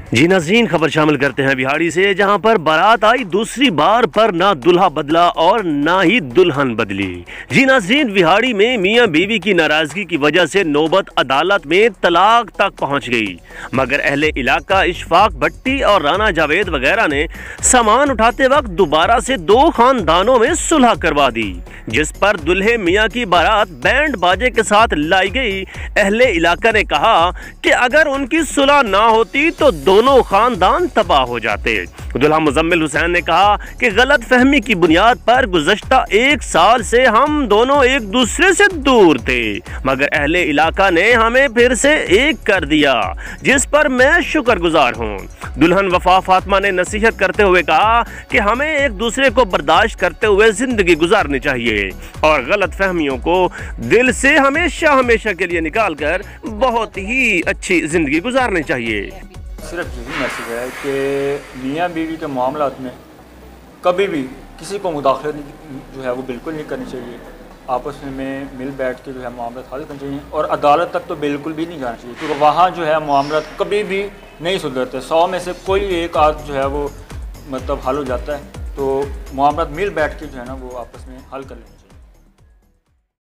जी नाज़रीन, खबर शामिल करते हैं बिहाड़ी से, जहां पर बारात आई दूसरी बार पर ना दूल्हा बदला और ना ही दुल्हन बदली। जी नाज़रीन, बिहाड़ी में मियां बीवी की नाराजगी की वजह से नौबत अदालत में तलाक तक पहुंच गई, मगर अहले इलाका इशफाक भट्टी और राना जावेद वगैरह ने सामान उठाते वक्त दोबारा से दो खानदानों में सुलह करवा दी, जिस पर दुल्हे मियां की बारात बैंड बाजे के साथ लाई गई। अहले इलाका ने कहा कि अगर उनकी सुलह ना होती तो दोनों खानदान तबाह हो जाते। दुल्हा मुजम्मिल हुसैन ने कहा कि गलत फहमी की बुनियाद पर गुज़श्ता 1 साल से हम दोनों एक दूसरे से दूर थे, मगर अहले इलाका ने हमें फिर से एक कर दिया, जिस पर मैं शुक्रगुजार हूँ। दुल्हन वफा फातिमा ने नसीहत करते हुए कहा कि हमें एक दूसरे को बर्दाश्त करते हुए जिंदगी गुजारनी चाहिए और गलत फहमियों को दिल से हमेशा हमेशा के लिए निकाल कर बहुत ही अच्छी जिंदगी गुजारनी चाहिए। सिर्फ यही मैसेज है कि मियाँ बीवी के मामलात में कभी भी किसी को मुदाखलत जो है वो बिल्कुल नहीं करनी चाहिए। आपस में मिल बैठ के जो है मामलात हल करने चाहिए और अदालत तक तो बिल्कुल भी नहीं जाना चाहिए, क्योंकि वहाँ जो है मामलात कभी भी नहीं सुधरते। 100 में से कोई एक आध जो है वो मतलब हल हो जाता है। तो मामलात मिल बैठ के जो है ना वो आपस में हल कर लें।